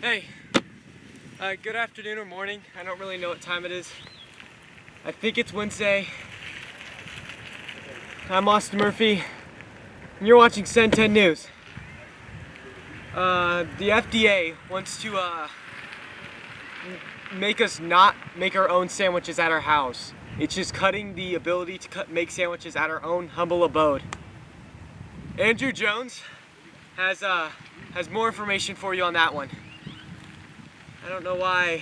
Hey, good afternoon or morning. I don't really know what time it is. I think it's Wednesday. I'm Austin Murphy, and you're watching Cen10 News. The FDA wants to make us not make our own sandwiches at our house. It's just cutting the ability to make sandwiches at our own humble abode. Andrew Jones has more information for you on that one. I don't know why.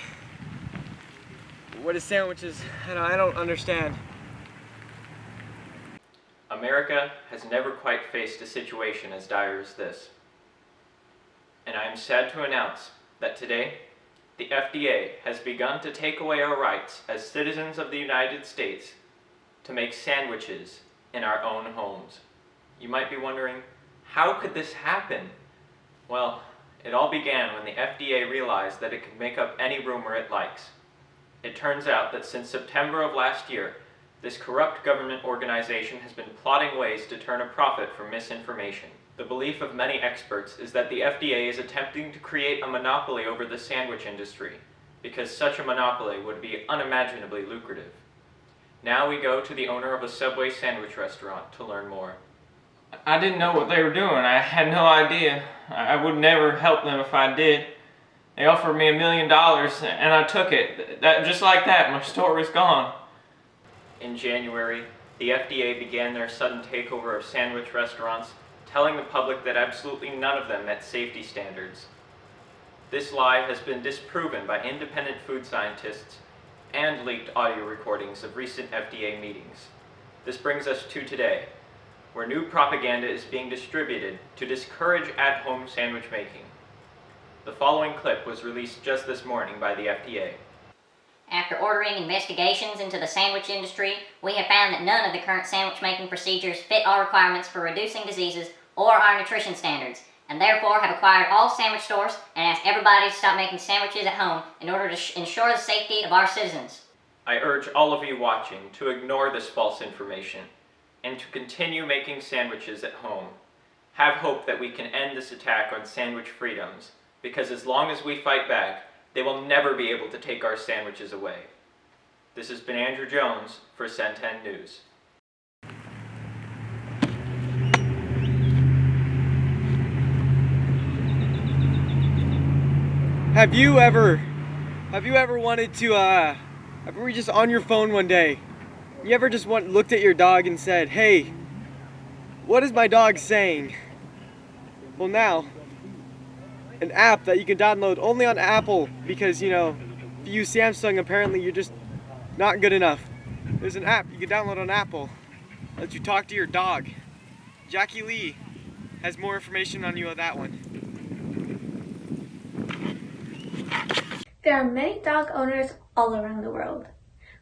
What is sandwiches? I don't understand. America has never quite faced a situation as dire as this. And I am sad to announce that today, the FDA has begun to take away our rights as citizens of the United States to make sandwiches in our own homes. You might be wondering, how could this happen? Well, it all began when the FDA realized that it could make up any rumor it likes. It turns out that since September of last year, this corrupt government organization has been plotting ways to turn a profit from misinformation. The belief of many experts is that the FDA is attempting to create a monopoly over the sandwich industry, because such a monopoly would be unimaginably lucrative. Now we go to the owner of a Subway sandwich restaurant to learn more. I didn't know what they were doing. I had no idea. I would never help them if I did. They offered me $1 million and I took it. Just like that, my store is gone. In January, the FDA began their sudden takeover of sandwich restaurants, telling the public that absolutely none of them met safety standards. This lie has been disproven by independent food scientists and leaked audio recordings of recent FDA meetings. This brings us to today, where new propaganda is being distributed to discourage at-home sandwich making. The following clip was released just this morning by the FDA. After ordering investigations into the sandwich industry, we have found that none of the current sandwich making procedures fit our requirements for reducing diseases or our nutrition standards, and therefore have acquired all sandwich stores and asked everybody to stop making sandwiches at home in order to ensure the safety of our citizens. I urge all of you watching to ignore this false information and to continue making sandwiches at home. Have hope that we can end this attack on sandwich freedoms, because as long as we fight back, they will never be able to take our sandwiches away. This has been Andrew Jones for Cen10 News. Have you ever wanted to, were you just on your phone one day? You ever just looked at your dog and said, hey, what is my dog saying? Well, now, an app that you can download only on Apple, because, if you use Samsung, apparently you're just not good enough. There's an app you can download on Apple that lets you talk to your dog. Jackie Lee has more information on you on that one. There are many dog owners all around the world.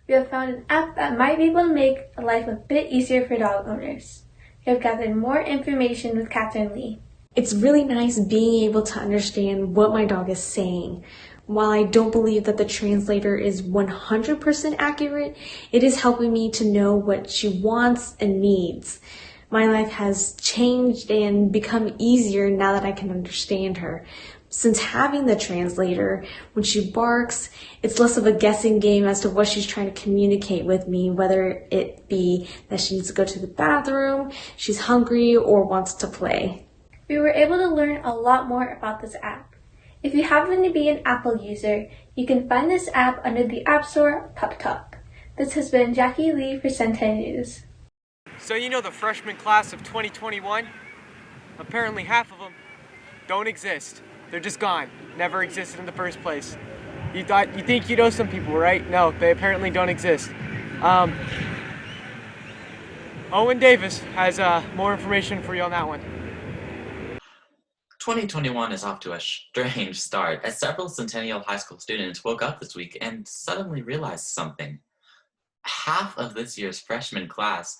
We have found an app that might be able to make life a bit easier for dog owners. We have gathered more information with Catherine Lee. It's really nice being able to understand what my dog is saying. While I don't believe that the translator is 100% accurate, it is helping me to know what she wants and needs. My life has changed and become easier now that I can understand her. Since having the translator, when she barks, it's less of a guessing game as to what she's trying to communicate with me, whether it be that she needs to go to the bathroom, she's hungry, or wants to play. We were able to learn a lot more about this app. If you happen to be an Apple user, you can find this app under the App Store, Pup Talk. This has been Jackie Lee for Cen10 News. So the freshman class of 2021, apparently half of them don't exist. They're just gone. Never existed in the first place. You think you know some people, right? No, they apparently don't exist. Owen Davis has more information for you on that one. 2021 is off to a strange start, as several Centennial High School students woke up this week and suddenly realized something. Half of this year's freshman class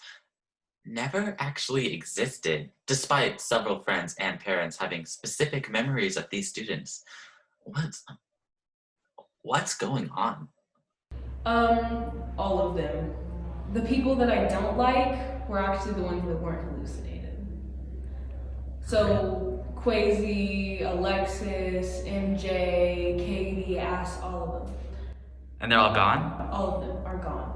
never actually existed, despite several friends and parents having specific memories of these students. What's going on? All of them. The people that I don't like were actually the ones that weren't hallucinated. So Quasi, Alexis, MJ, Katie, asked all of them. And they're all gone? All of them are gone.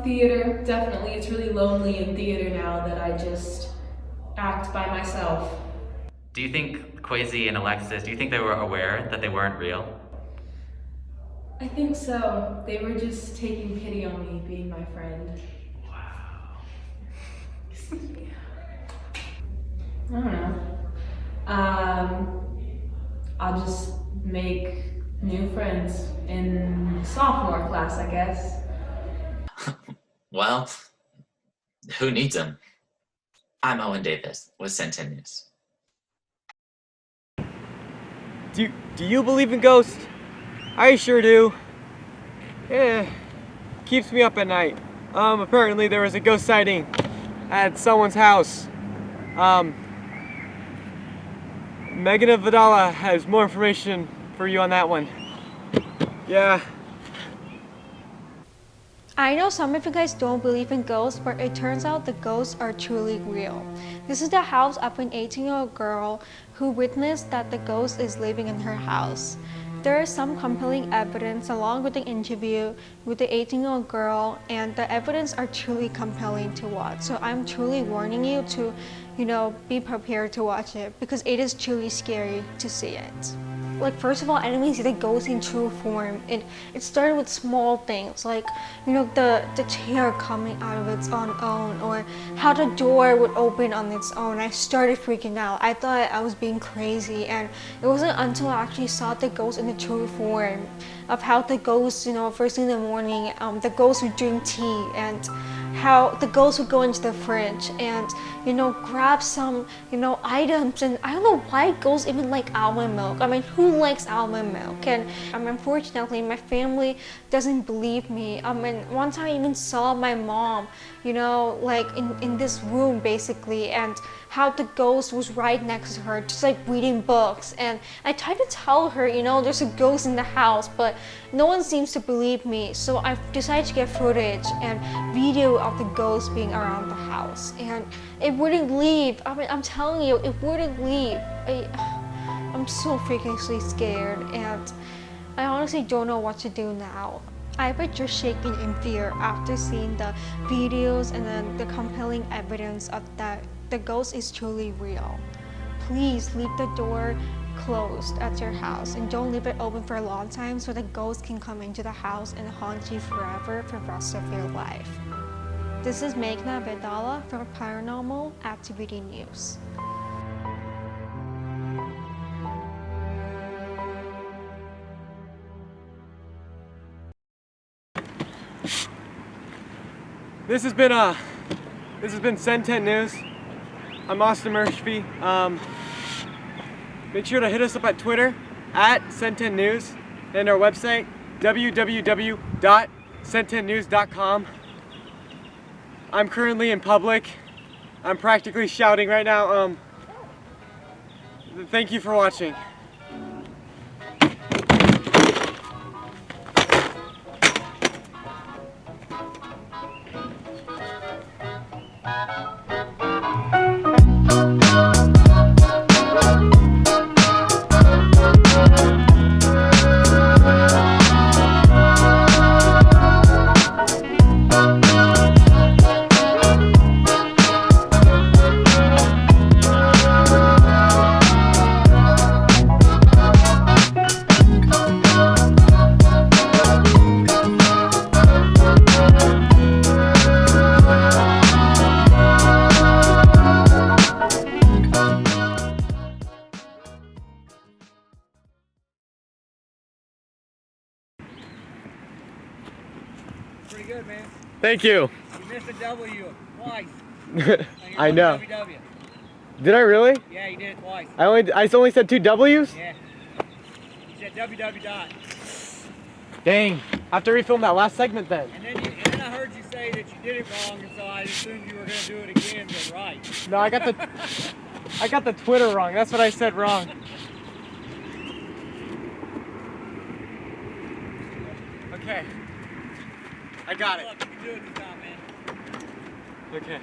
Theater, definitely. It's really lonely in theater now that I just act by myself. Do you think Quasi and Alexis, do you think they were aware that they weren't real? I think so. They were just taking pity on me, being my friend. Wow. I don't know. I'll just make new friends in sophomore class, I guess. Well, who needs them? I'm Owen Davis with Cen10 News. Do you believe in ghosts? I sure do. Yeah, keeps me up at night. Apparently there was a ghost sighting at someone's house. Megan of Vidala has more information for you on that one. Yeah. I know some of you guys don't believe in ghosts, but it turns out the ghosts are truly real. This is the house of an 18-year-old girl who witnessed that the ghost is living in her house. There is some compelling evidence along with the interview with the 18-year-old girl, and the evidence are truly compelling to watch. So I'm truly warning you to, be prepared to watch it because it is truly scary to see it. Like, first of all, I didn't see the ghost in true form. It started with small things, like, the chair coming out of its own, or how the door would open on its own. I started freaking out. I thought I was being crazy, and it wasn't until I actually saw the ghost in the true form of how the ghost, first thing in the morning, the ghost would drink tea, and how the ghost would go into the fridge and grab some items. And I don't know why ghosts even like almond milk. I mean, who likes almond milk? And unfortunately my family doesn't believe me. One time I even saw my mom like in this room basically, and how the ghost was right next to her just like reading books. And I tried to tell her there's a ghost in the house, but no one seems to believe me. So I decided to get footage and video of the ghost being around the house, and it wouldn't leave. I'm telling you, it wouldn't leave. I'm so freakishly scared, and I honestly don't know what to do now. I was just shaking in fear after seeing the videos and then the compelling evidence of that the ghost is truly real. Please leave the door closed at your house and don't leave it open for a long time so the ghost can come into the house and haunt you forever for the rest of your life. This is Meghna Vedala from Paranormal Activity News. This has been Cen10 News. I'm Austin Murphy. Make sure to hit us up at Twitter at Cen10 News and our website www.cen10news.com. I'm currently in public. I'm practically shouting right now. Thank you for watching. Pretty good, man. Thank you. You missed a W twice. I know. WW. Did I really? Yeah, you did it twice. I only said 2 W's? Yeah. You said WW dot. Dang. I have to refilm that last segment then. And then I heard you say that you did it wrong, and so I assumed you were going to do it again, but right. No, I got the Twitter wrong. That's what I said wrong. Okay. I got it. Look, you can do it this time, man. Okay.